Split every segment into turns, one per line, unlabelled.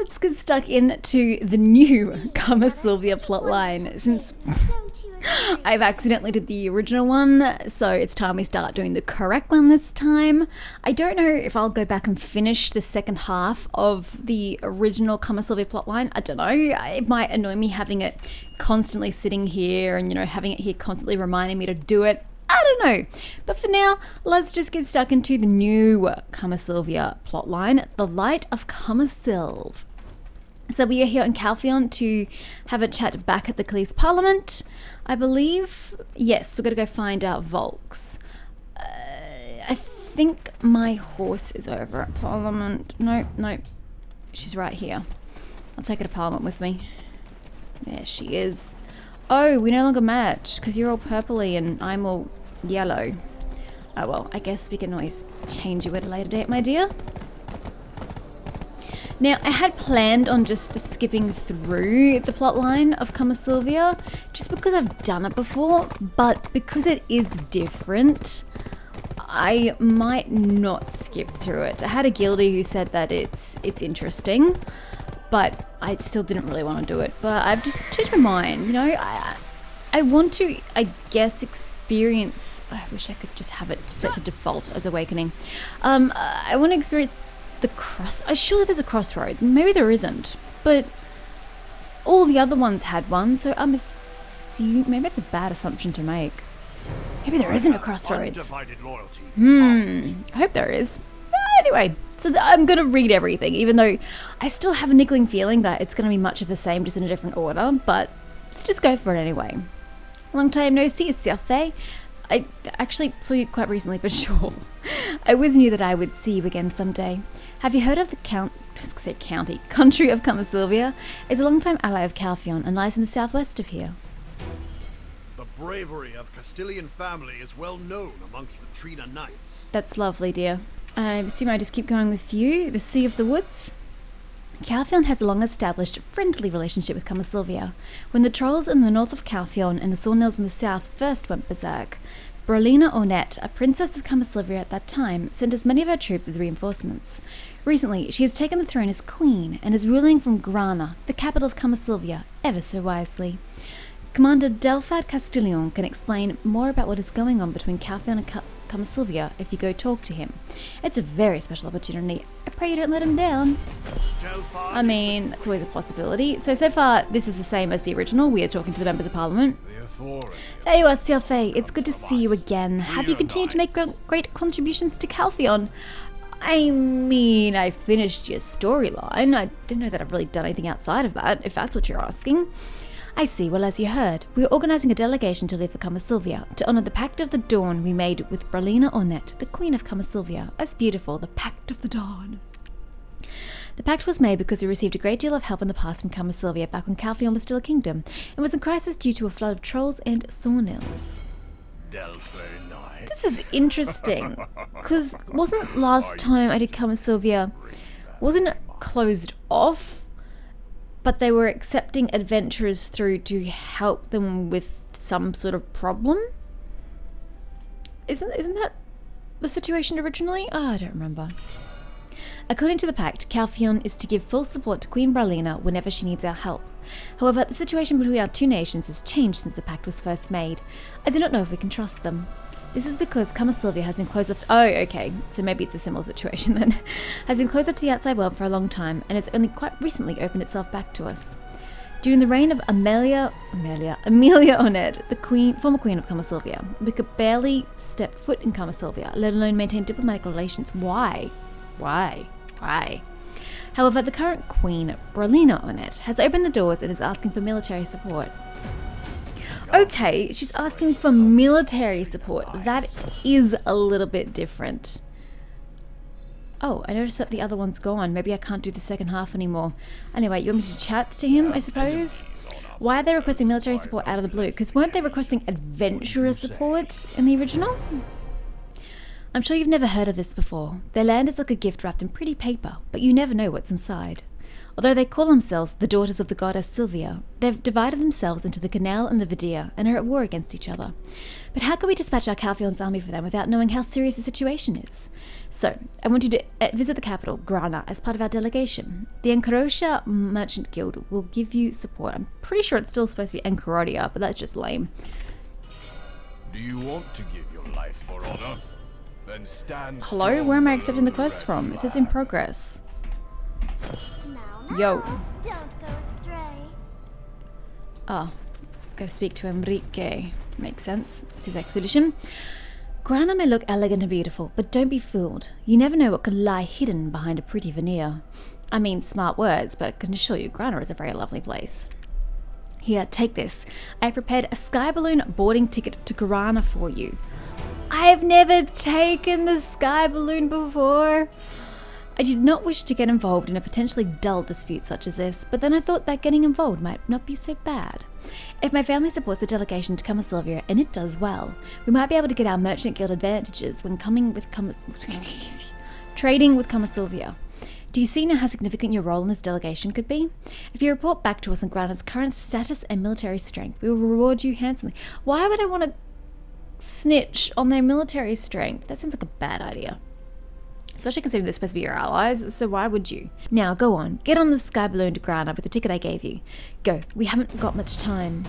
let's get stuck into the new Karma Sylvia plotline, since I've accidentally did the original one, so it's time we start doing the correct one this time. I don't know if I'll go back and finish the second half of the original Karma Sylvia plotline. I don't know. It might annoy me having it constantly sitting here and, having it here constantly reminding me to do it. I don't know. But for now, let's just get stuck into the new Karma Sylvia plotline, The Light of Karma Sylv. So we are here in Calpheon to have a chat back at the Police Parliament, I believe. Yes, we're going to go find out Volks. I think my horse is over at Parliament. No, she's right here. I'll take her to Parliament with me. There she is. Oh, we no longer match because you're all purpley and I'm all yellow. Oh well, I guess we can always change you at a later date, my dear. Now, I had planned on just skipping through the plotline of Karma Sylvia just because I've done it before, but because it is different, I might not skip through it. I had a guildie who said that it's interesting, but I still didn't really want to do it. But I've just changed my mind, I want to, I guess, experience... I wish I could just have it set to default as Awakening. I want to experience surely there's a crossroads. Maybe there isn't, but all the other ones had one, so I'm assuming maybe it's a bad assumption to make. Maybe there isn't a crossroads. I hope there is. Anyway, so I'm gonna read everything, even though I still have a niggling feeling that it's gonna be much of the same, just in a different order. But let's just go for it anyway. Long time no see, Sylphe. I actually saw you quite recently, but sure. I always knew that I would see you again someday. Have you heard of the country of Karma Sylvia? It's a long-time ally of Calpheon and lies in the southwest of here.
The bravery of Castilian family is well known amongst the Trina Knights.
That's lovely, dear. I assume I just keep going with you, the Sea of the Woods. Calpheon has a long-established, friendly relationship with Karma Sylvia. When the trolls in the north of Calpheon and the Sawnails in the south first went berserk, Brolina Ornette, a princess of Karma Sylvia at that time, sent as many of her troops as reinforcements. Recently, she has taken the throne as queen and is ruling from Grana, the capital of Karma Sylvia, ever so wisely. Commander Delphad Castillon can explain more about what is going on between Calpheon and Karma Sylvia if you go talk to him. It's a very special opportunity. I pray you don't let him down. I mean, it's always a possibility. So far, this is the same as the original. We are talking to the members of Parliament. There you are, Sylphe. It's good to see you again. Have you continued to make great contributions to Calpheon? I mean, I finished your storyline. I didn't know that I've really done anything outside of that, if that's what you're asking. I see. Well, as you heard, we are organising a delegation to leave for Karma Sylvia to honour the Pact of the Dawn we made with Brolina Ornette, the Queen of Karma Sylvia. That's beautiful, the Pact of the Dawn. The pact was made because we received a great deal of help in the past from Karma Sylvia back when Calpheon was still a kingdom, and was in crisis due to a flood of trolls and Sawnails. This is interesting, because wasn't last time I did Karma Sylvia, wasn't it closed off? But they were accepting adventurers through to help them with some sort of problem? Isn't that the situation originally? Oh, I don't remember. According to the pact, Calpheon is to give full support to Queen Brolina whenever she needs our help. However, the situation between our two nations has changed since the pact was first made. I do not know if we can trust them. This is because Karma Sylvia has been closed off... Oh, okay. So maybe it's a similar situation then. Has been closed up to the outside world for a long time, and has only quite recently opened itself back to us. During the reign of Amelia Ornette, the former queen of Karma Sylvia, we could barely step foot in Karma Sylvia, let alone maintain diplomatic relations. Why? However, the current queen, Brolina Ornette, has opened the doors and is asking for military support. Okay, she's asking for military support. That is a little bit different. Oh, I noticed that the other one's gone. Maybe I can't do the second half anymore. Anyway, you want me to chat to him, I suppose? Why are they requesting military support out of the blue? Because weren't they requesting adventurer support in the original? I'm sure you've never heard of this before. Their land is like a gift wrapped in pretty paper, but you never know what's inside. Although they call themselves the daughters of the goddess Sylvia, they've divided themselves into the Canal and the Vidir and are at war against each other. But how can we dispatch our Calpheon's army for them without knowing how serious the situation is? So, I want you to visit the capital, Grana, as part of our delegation. The Encarotia Merchant Guild will give you support. I'm pretty sure it's still supposed to be Encarotia, but that's just lame.
Do you want to give your life for honor? Then stand.
Hello? Where am I accepting the quest from? It says in progress.
Now,
Yo.
don't go astray.
Oh, gotta speak to Enrique. Makes sense. It's his expedition. Grana may look elegant and beautiful, but don't be fooled. You never know what could lie hidden behind a pretty veneer. I mean, smart words, but I can assure you Grana is a very lovely place. Here, take this. I prepared a sky balloon boarding ticket to Grana for you. I've never taken the sky balloon before. I did not wish to get involved in a potentially dull dispute such as this, but then I thought that getting involved might not be so bad. If my family supports the delegation to Camasilvia, and it does well, we might be able to get our merchant guild advantages when trading with Camasilvia. Do you see now how significant your role in this delegation could be? If you report back to us on Grana's current status and military strength, we will reward you handsomely. Why would I want to snitch on their military strength? That sounds like a bad idea. Especially considering they're supposed to be your allies, so why would you? Now, go on. Get on the sky balloon to Grana with the ticket I gave you. Go. We haven't got much time.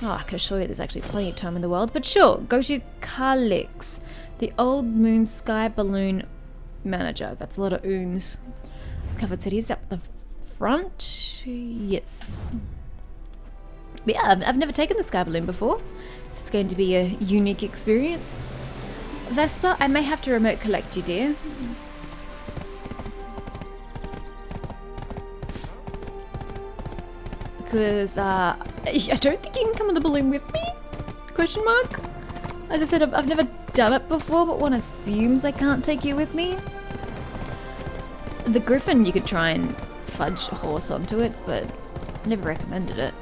Oh, I can assure you there's actually plenty of time in the world. But sure, go to Kalix, the old moon sky balloon manager. That's a lot of oons. Covered cities up the front. Yes. But yeah, I've never taken the sky balloon before. It's going to be a unique experience. Vespa, I may have to remote collect you, dear. Because, I don't think you can come on the balloon with me? Question mark? As I said, I've never done it before, but one assumes I can't take you with me. The Griffin, you could try and fudge a horse onto it, but I never recommended it.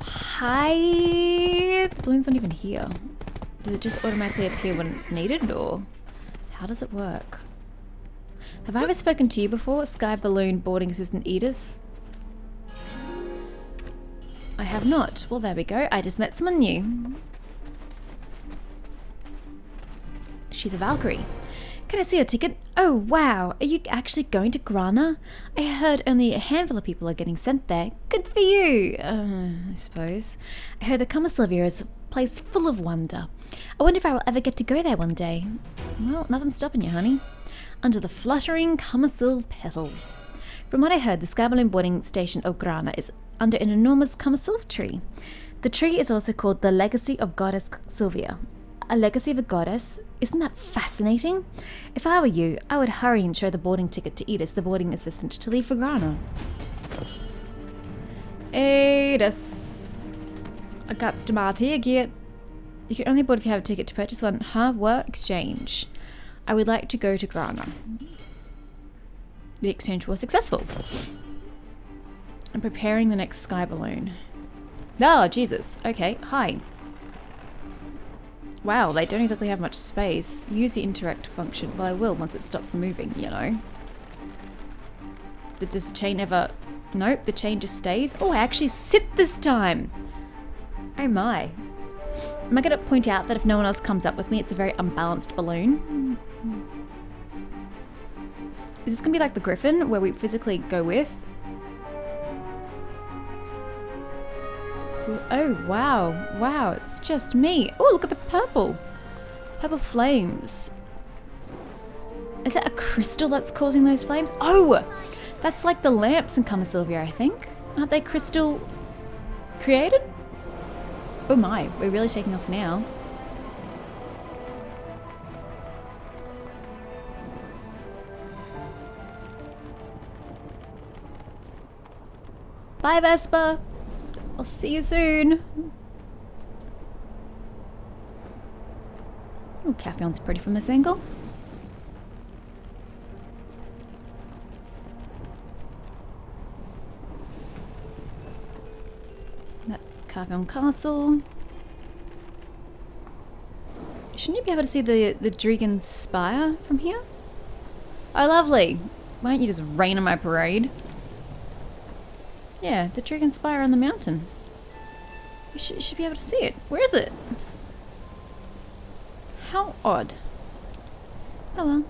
Hi! The balloon's not even here. Does it just automatically appear when it's needed, or how does it work? Have I ever spoken to you before, Sky Balloon Boarding Assistant Edis? I have not. Well, there we go. I just met someone new. She's a Valkyrie. Can I see your ticket? Oh, wow. Are you actually going to Grana? I heard only a handful of people are getting sent there. Good for you, I suppose. I heard that Camasilvia is a place full of wonder. I wonder if I will ever get to go there one day. Well, nothing's stopping you, honey. Under the fluttering Camasil petals. From what I heard, the Sky Balloon boarding station of Grana is under an enormous Camasil tree. The tree is also called the Legacy of Goddess Sylvia. A legacy of a goddess? Isn't that fascinating? If I were you, I would hurry and show the boarding ticket to Edis, the boarding assistant, to leave for Grana. Edis. I got to get. You can only board if you have a ticket to purchase one. Huh? What? Exchange. I would like to go to Grana. The exchange was successful. I'm preparing the next sky balloon. Oh, Jesus. Okay, hi. Wow, they don't exactly have much space. Use the interact function. Well, I will once it stops moving, you know. But does the chain ever... Nope, the chain just stays. Oh, I actually sit this time. Oh my. Am I going to point out that if no one else comes up with me, it's a very unbalanced balloon? Is this going to be like the Griffin, where we physically go with? Oh, wow. Wow, it's just me. Oh, look at the purple. Purple flames. Is that a crystal that's causing those flames? Oh, that's like the lamps in Camasilvia, I think. Aren't they crystal created? Oh my, we're really taking off now. Bye, Vespa. I'll see you soon. Oh, Calpheon's pretty from this angle. That's Calpheon Castle. Shouldn't you be able to see the Dragon Spire from here? Oh, lovely. Why don't you just rain on my parade? Yeah, the Dragon Spire on the mountain. You should be able to see it. Where is it? How odd. Oh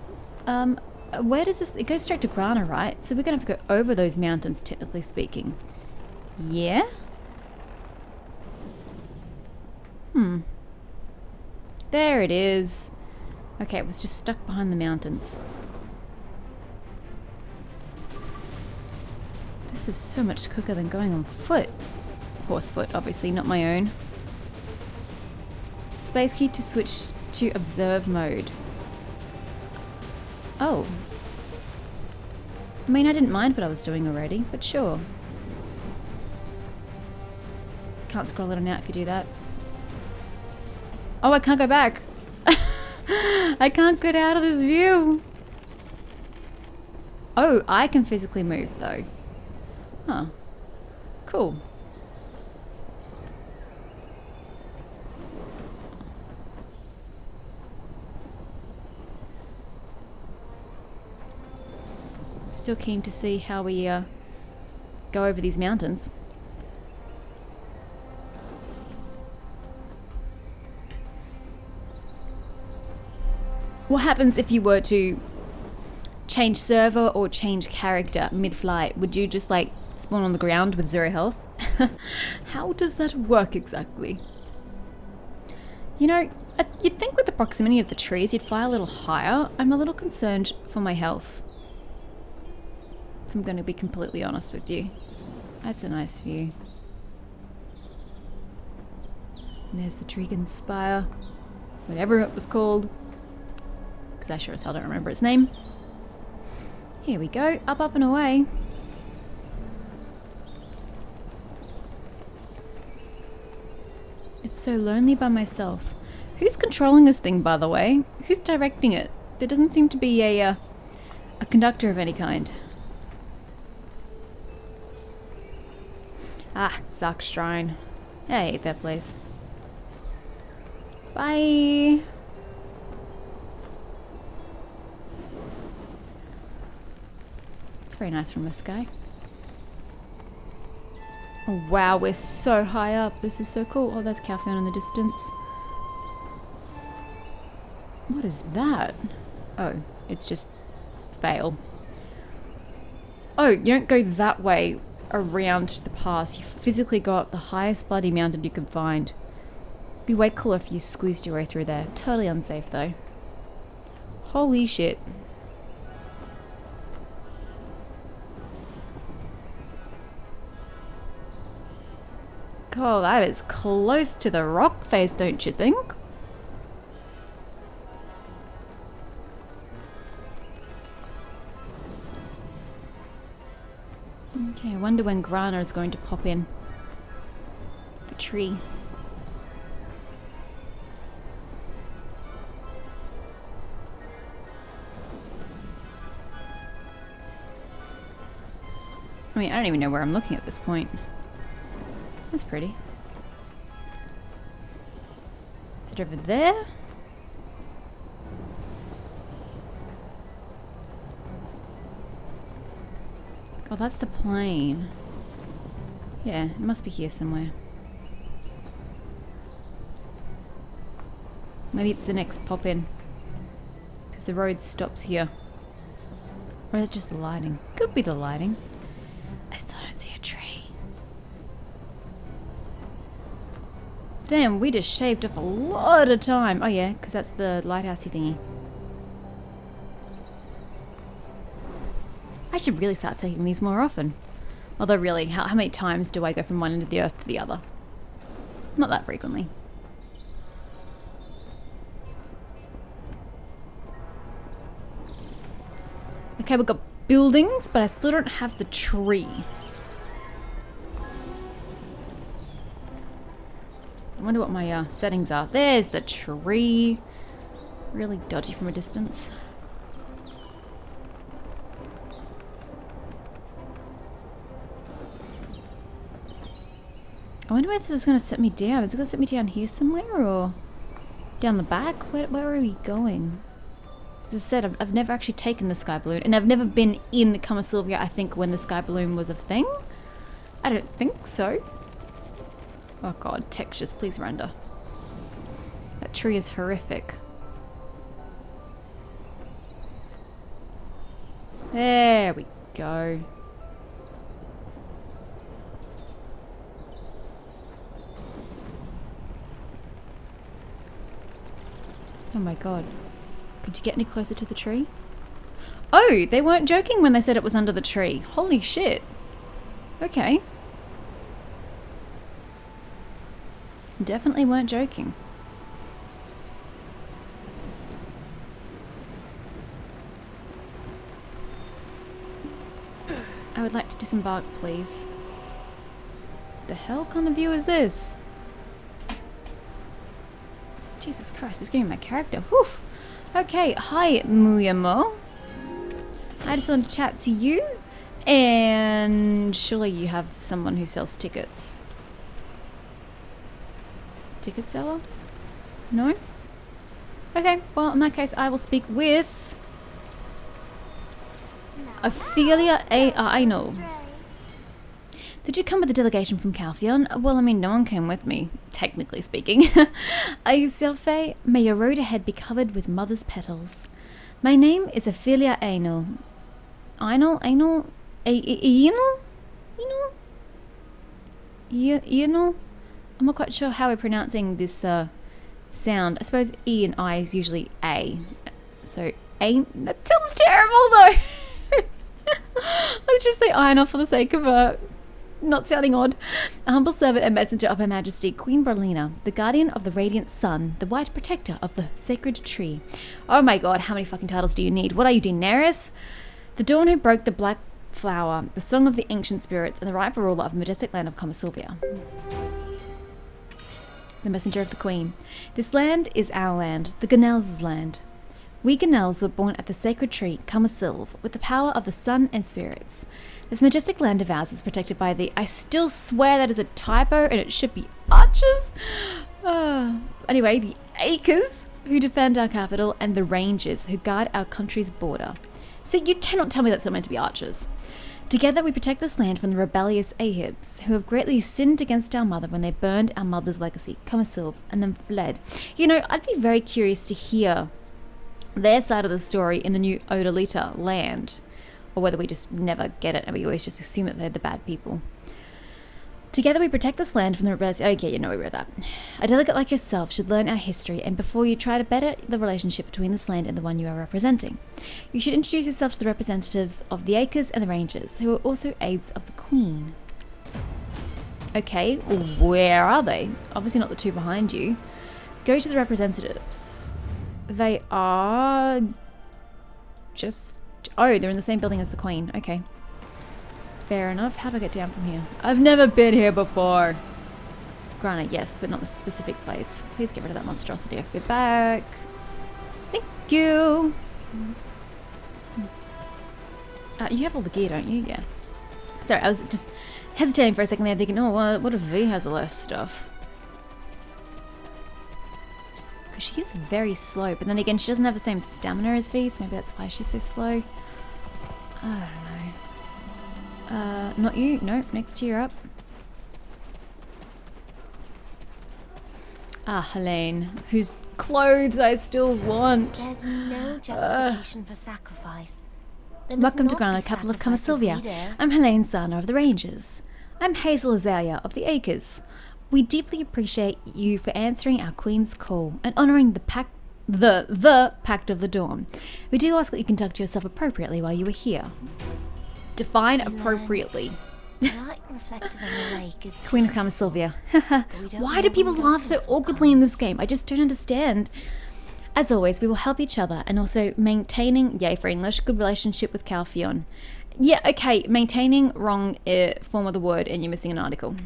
well. Where does this... It goes straight to Grana, right? So we're going to have to go over those mountains, technically speaking. Yeah? There it is. Okay, it was just stuck behind the mountains. This is so much quicker than going on foot. Horse foot, obviously, not my own. Space key to switch to observe mode. Oh. I mean, I didn't mind what I was doing already, but sure. Can't scroll it on out if you do that. Oh, I can't go back. I can't get out of this view. Oh, I can physically move though. Huh. Cool. Still keen to see how we go over these mountains. What happens if you were to change server or change character mid-flight? Would you just like spawn on the ground with 0 health? How does that work exactly? You know, you'd think with the proximity of the trees you'd fly a little higher. I'm a little concerned for my health, if I'm going to be completely honest with you. That's a nice view. And there's the Dragon Spire, whatever it was called. I sure as hell don't remember its name. Here we go, up, up and away. It's so lonely by myself. Who's controlling this thing, by the way? Who's directing it? There doesn't seem to be a conductor of any kind. Ah, Zark Shrine. I hate that place. Bye. Very nice from the sky. Oh wow, we're so high up. This is so cool. Oh, that's Calpheon in the distance. What is that? Oh, it's just fail. Oh, you don't go that way around the pass. You physically go up the highest bloody mountain you can find. It'd be way cooler if you squeezed your way through there. Totally unsafe though. Holy shit. Oh, that is close to the rock face, don't you think? Okay, I wonder when Grana is going to pop in. The tree. I mean, I don't even know where I'm looking at this point. That's pretty. Is it over there? Oh, that's the plane. Yeah, it must be here somewhere. Maybe it's the next pop-in. Because the road stops here. Or is it just the lighting? Could be the lighting. I still don't see a tree. Damn, we just shaved off a lot of time. Oh yeah, because that's the lighthousey thingy. I should really start taking these more often. Although really, how many times do I go from one end of the earth to the other? Not that frequently. Okay, we've got buildings, but I still don't have the tree. I wonder what my settings are. There's the tree. Really dodgy from a distance. I wonder where this is going to set me down. Is it going to set me down here somewhere or... Down the back? Where are we going? As I said, I've never actually taken the sky balloon, and I've never been in Camasilvia, I think, when the sky balloon was a thing. I don't think so. Oh god, textures, please render. That tree is horrific. There we go. Oh my god. Could you get any closer to the tree? Oh, they weren't joking when they said it was under the tree. Holy shit. Okay. Definitely weren't joking. I would like to disembark, please. The hell kind of view is this? Jesus Christ, it's getting my character. Whew. Okay, hi Muyamo. I just want to chat to you. And surely you have someone who sells tickets. Ticket seller? No? Okay, well in that case I will speak with Ophelia I know. Did you come with a delegation from Calphion? Well, I mean, no one came with me, technically speaking. Are you Sylphe? May your road ahead be covered with mother's petals. My name is Ophelia Anal. Anal? Anal? Anal? Anal? I'm not quite sure how we're pronouncing this sound. I suppose E and I is usually A. So, A. That sounds terrible though! Let's just say Anal for the sake of not sounding odd. A humble servant and messenger of Her Majesty, Queen Berlina, the guardian of the radiant sun, the white protector of the sacred tree. Oh my god, how many fucking titles do you need? What are you, Daenerys? The dawn who broke the black flower, the song of the ancient spirits, and the rightful ruler of the majestic land of Camasilvia. The messenger of the queen. This land is our land, the Ganels' land. We Ganels were born at the sacred tree, Camasilv, with the power of the sun and spirits. This majestic land of ours is protected by the... I still swear that is a typo and it should be archers. Anyway, the Acres, who defend our capital, and the Rangers, who guard our country's border. So you cannot tell me that's not meant to be archers. Together we protect this land from the rebellious Ahibs, who have greatly sinned against our mother when they burned our mother's legacy, Camasilv, and then fled. You know, I'd be very curious to hear their side of the story in the new Odalita land. Or whether we just never get it and we always just assume that they're the bad people. Together we protect this land from the rebellious... Okay, you know we read that. A delegate like yourself should learn our history, and before you try to better the relationship between this land and the one you are representing, you should introduce yourself to the representatives of the Acres and the Rangers, who are also aides of the Queen. Okay, where are they? Obviously not the two behind you. Go to the representatives. They are... just... Oh, they're in the same building as the Queen. Okay. Fair enough. How do I get down from here? I've never been here before. Granted, yes, but not the specific place. Please get rid of that monstrosity. I feel back. Thank you. You have all the gear, don't you? Yeah. Sorry, I was just hesitating for a second there thinking, oh, well, what if V has less stuff? Because she is very slow, but then again, she doesn't have the same stamina as V, so maybe that's why she's so slow. I don't know. Not you. Nope, next to you, you're up. Ah, Helene, whose clothes I still want.
There's no justification for sacrifice.
Welcome to Grana, capital of Camasilvia. I'm Helene Sana of the Rangers. I'm Hazel Azalea of the Acres. We deeply appreciate you for answering our Queen's call and honouring the Pact of the Dawn. We do ask that you conduct yourself appropriately while you are here. Define appropriately.
The light reflected on the lake is
Queen of Camasilvia. Why do people laugh so awkwardly in this game? I just don't understand. As always, we will help each other and also maintaining, yay for English, good relationship with Calphion. Yeah, okay, maintaining, wrong form of the word and you're missing an article.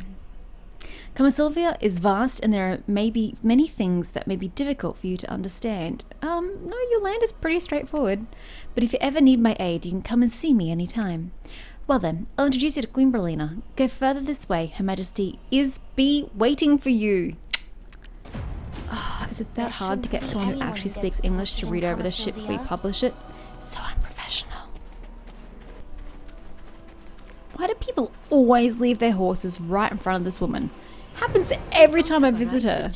Camasilvia is vast and there are maybe many things that may be difficult for you to understand. No, your land is pretty straightforward. But if you ever need my aid, you can come and see me anytime. Well then, I'll introduce you to Queen Berlina. Go further this way, Her Majesty is waiting for you. Oh, Is it that hard to get someone who actually speaks English to read over the shit before we publish it? So unprofessional. Why do people always leave their horses right in front of this woman? Happens every time I visit her.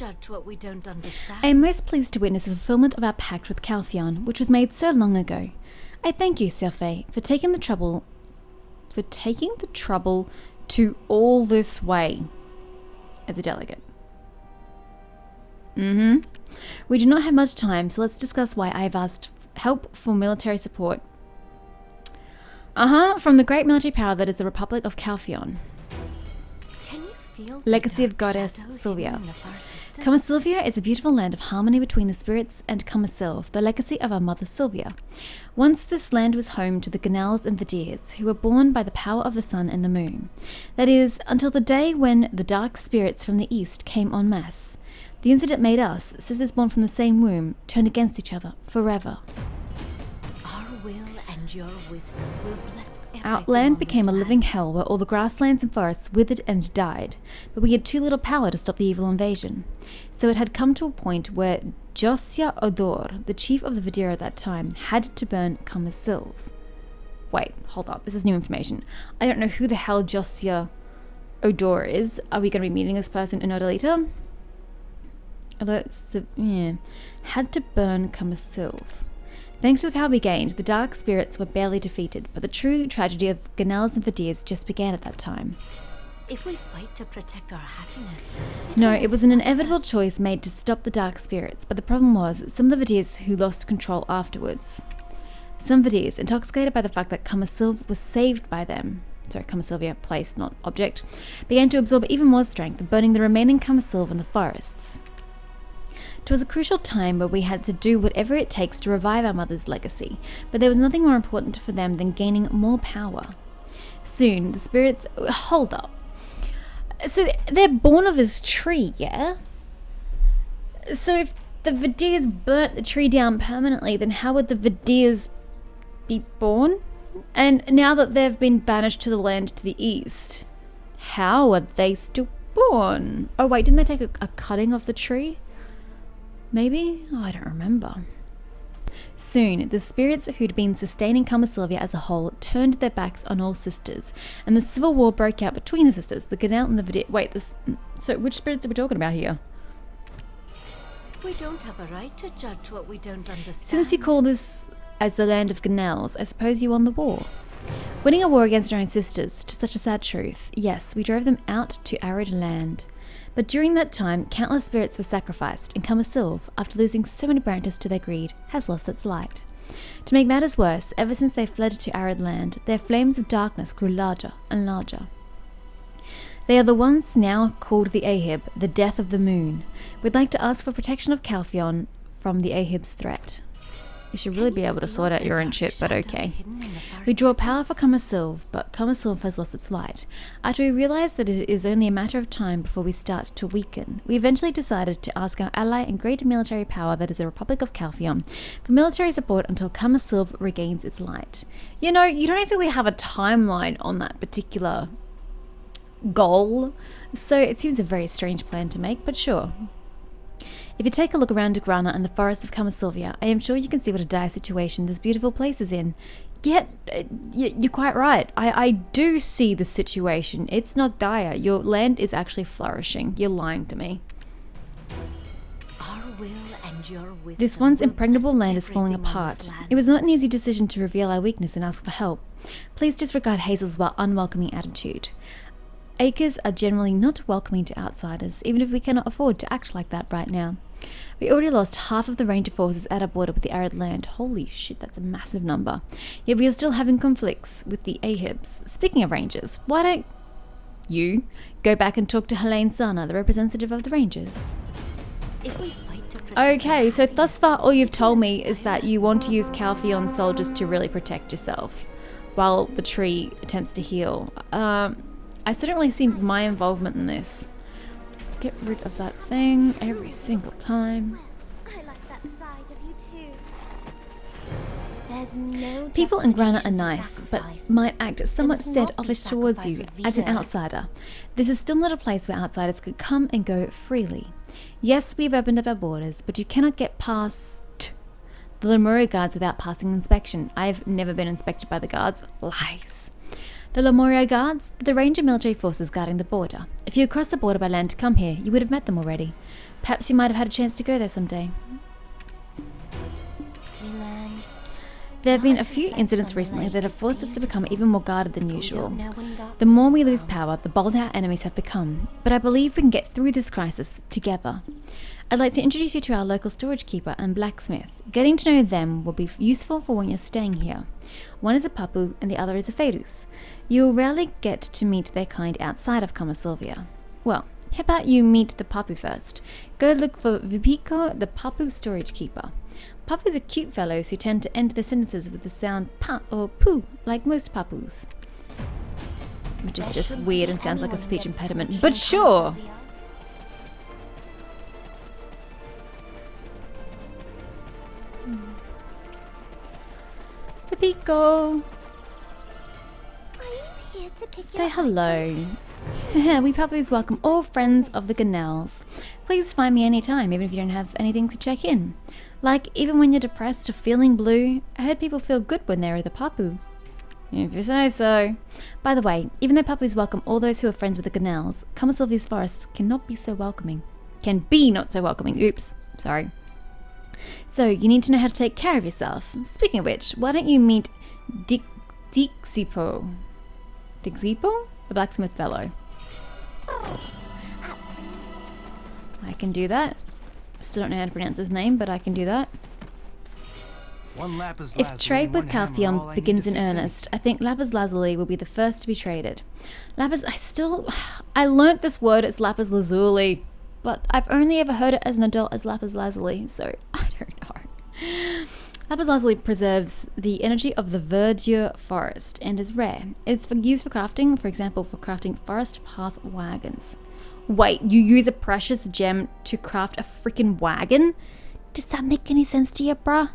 I am most pleased to witness the fulfillment of our pact with Calphion, which was made so long ago. I thank you, Sylphe, for taking the trouble to all this way as a delegate. We do not have much time, so let's discuss why I have asked help for military support. From the great military power that is the Republic of Calphion. Legacy of Goddess Sylvia. Kama Sylvia is a beautiful land of harmony between the spirits and Kama Sylv, the legacy of our mother Sylvia. Once this land was home to the Ganals and Vidirs, who were born by the power of the sun and the moon. That is, until the day when the dark spirits from the east came en masse. The incident made us, sisters born from the same womb, turn against each other forever.
Our will and your wisdom will bless
Our land became a living hell where all the grasslands and forests withered and died, but we had too little power to stop the evil invasion. So it had come to a point where Josya Odor, the chief of the Vidir at that time, had to burn Kama Sylv. Wait, hold up, this is new information. I don't know who the hell Josya Odor is. Are we going to be meeting this person in Odalita? Had to burn Kama Sylv. Thanks to the power we gained, the dark spirits were barely defeated, but the true tragedy of Ganals and Vidirs just began at that time.
If we fight to protect our happiness...
No, it was an inevitable choice made to stop the dark spirits, but the problem was some of the Vidirs who lost control afterwards. Some Vidirs, intoxicated by the fact that Kama Sylv was saved by them, Kama Sylvia, place, not object, began to absorb even more strength, burning the remaining Kama Sylv in the forests. It was a crucial time where we had to do whatever it takes to revive our mother's legacy, but there was nothing more important for them than gaining more power. Soon, the spirits... Hold up. So, they're born of this tree, yeah? So if the Vidirs burnt the tree down permanently, then how would the Vidirs be born? And now that they've been banished to the land to the east, how are they still born? Oh wait, didn't they take a cutting of the tree? Maybe? Oh, I don't remember. Soon, the spirits who'd been sustaining Kama Sylvia as a whole turned their backs on all sisters, and the civil war broke out between the sisters, the Ganal and the Vidir. Wait, so which spirits are we talking about here?
We don't have a right to judge what we don't understand.
Since you call this as the land of Ganals, I suppose you won the war. Winning a war against our own sisters, to such a sad truth. Yes, we drove them out to arid land. But during that time, countless spirits were sacrificed, and Kama Sylv, after losing so many branches to their greed, has lost its light. To make matters worse, ever since they fled to arid land, their flames of darkness grew larger and larger. They are the ones now called the Ahib, the death of the moon. We'd like to ask for protection of Calphion from the Ahib's threat. You should really be able to sort out your own shit, but okay. We draw power for Kama Sylv, but Kama Sylv has lost its light. After we realized that it is only a matter of time before we start to weaken, we eventually decided to ask our ally and great military power that is the Republic of Calphion for military support until Kama Sylv regains its light. You know, you don't exactly have a timeline on that particular goal, so it seems a very strange plan to make, but sure. If you take a look around Agrana and the forests of Kama Sylvia, I am sure you can see what a dire situation this beautiful place is in. Yet, you're quite right. I do see the situation. It's not dire. Your land is actually flourishing. You're lying to me.
Our will and your wisdom
This once
will
impregnable
bless
land is falling
everything on
apart.
this land.
It was not an easy decision to reveal our weakness and ask for help. Please disregard Hazel's unwelcoming attitude. Acres are generally not welcoming to outsiders, even if we cannot afford to act like that right now. We already lost half of the ranger forces at our border with the arid land. Holy shit, that's a massive number. Yet we are still having conflicts with the Ahibs. Speaking of rangers, why don't you go back and talk to Helene Sana, the representative of the rangers?
If we fight to protect
Okay,
our
so thus
happiness,
far all you've told me is that you want to use Calphion soldiers to really protect yourself while the tree attempts to heal. I still don't really see my involvement in this. Get rid of that thing every single time.
I like that side of you too. There's no
People in Grana are
justification for
nice, but
sacrifice.
might act somewhat
must not be
standoffish towards you
sacrifice with
as an
vigor.
outsider. This is still not a place where outsiders could come and go freely. Yes, we've opened up our borders, but you cannot get past the Lemuria guards without passing inspection. I've never been inspected by the guards. Lies. The Lemuria guards are the ranger military forces guarding the border. If you had crossed the border by land to come here, you would have met them already. Perhaps you might have had a chance to go there someday.
We learn.
There have been a few incidents recently that have forced us to become even more guarded than usual.
Know when darkness
The more we
will
lose
come.
power, the bolder our enemies have become. But I believe we can get through this crisis together. I'd like to introduce you to our local storage keeper and blacksmith. Getting to know them will be useful for when you're staying here. One is a Papu and the other is a Ferus. You will rarely get to meet their kind outside of Sylvia. Well, how about you meet the Papu first? Go look for Vipiko, the Papu storage keeper. Papus are cute fellows who tend to end their sentences with the sound pa or poo, like most Papus. Which is just weird and sounds like a speech impediment, but sure! Vipiko!
Are you here to pick
Say
your
hello. We Papus welcome all friends of the Ganels. Please find me anytime, even if you don't have anything to check in. Like, even when you're depressed or feeling blue, I heard people feel good when they're with a Papu. If you say so. By the way, even though Papus welcome all those who are friends with the Ganels, Sylvia's forests cannot be so welcoming. Can be not so welcoming. Oops, sorry. So, you need to know how to take care of yourself. Speaking of which, why don't you meet Dixipo? Dixipo? The blacksmith fellow. I can do that. Still don't know how to pronounce his name, but I can do that. If trade with Calpheon begins in earnest, I think lapis lazuli will be the first to be traded. I learnt this word as lapis lazuli, but I've only ever heard it as an adult as lapis lazuli, so I don't know. Lapis lazuli preserves the energy of the verdure forest and is rare. It's used for crafting, for example, for crafting forest path wagons. Wait, you use a precious gem to craft a freaking wagon? Does that make any sense to you, bruh?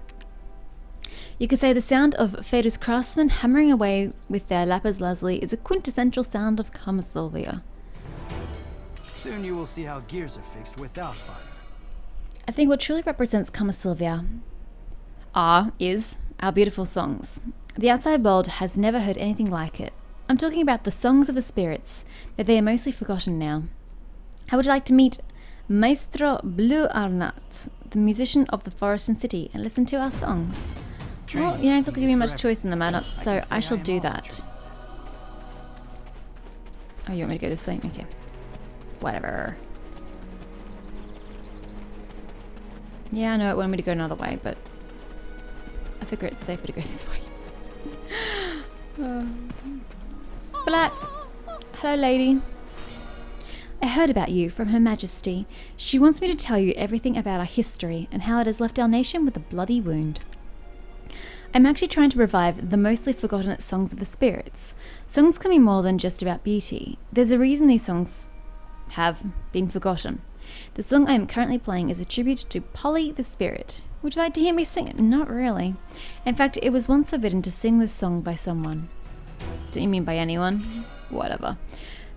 You could say the sound of Ferus craftsmen hammering away with their lapis lazuli is a quintessential sound of Sylvia.
Soon you will see how gears are fixed without fire.
I think what truly represents Sylvia is our beautiful songs. The outside world has never heard anything like it. I'm talking about the songs of the spirits, that they are mostly forgotten now. I would like to meet Maestro Blue Arnat, the musician of the forest and city, and listen to our songs. Well, you don't give me much choice in the matter, so I shall do that. Oh, you want me to go this way? Okay. Whatever. Yeah, I know it wanted me to go another way, but I figure it's safer to go this way. Splat! Hello, lady. I heard about you from Her Majesty. She wants me to tell you everything about our history and how it has left our nation with a bloody wound. I'm actually trying to revive the mostly forgotten songs of the spirits. Songs can be more than just about beauty. There's a reason these songs have been forgotten. The song I am currently playing is a tribute to Polly the Spirit. Would you like to hear me sing it? Not really. In fact, it was once forbidden to sing this song by someone. Do you mean by anyone? Whatever.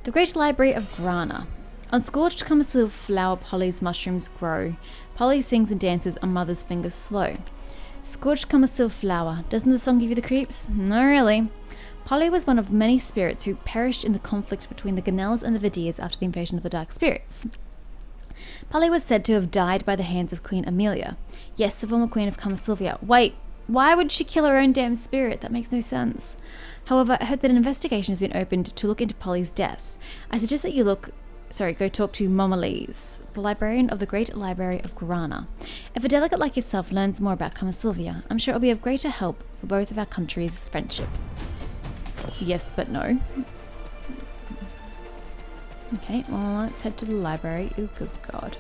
The Great Library of Grana. On scorched Commercial flower Polly's mushrooms grow. Polly sings and dances on mother's fingers slow. Scorched Commercial flower. Doesn't the song give you the creeps? No, really. Polly was one of many spirits who perished in the conflict between the Ganels and the Vidirs after the invasion of the Dark Spirits. Polly was said to have died by the hands of Queen Amelia. Yes, the former queen of Sylvia. Wait, why would she kill her own damn spirit? That makes no sense. However, I heard that an investigation has been opened to look into Polly's death. I suggest that you go talk to Momolese, the librarian of the Great Library of Grana. If a delegate like yourself learns more about Sylvia, I'm sure it will be of greater help for both of our countries' friendship. Yes, but no. Okay, well, let's head to the library. Oh, good God.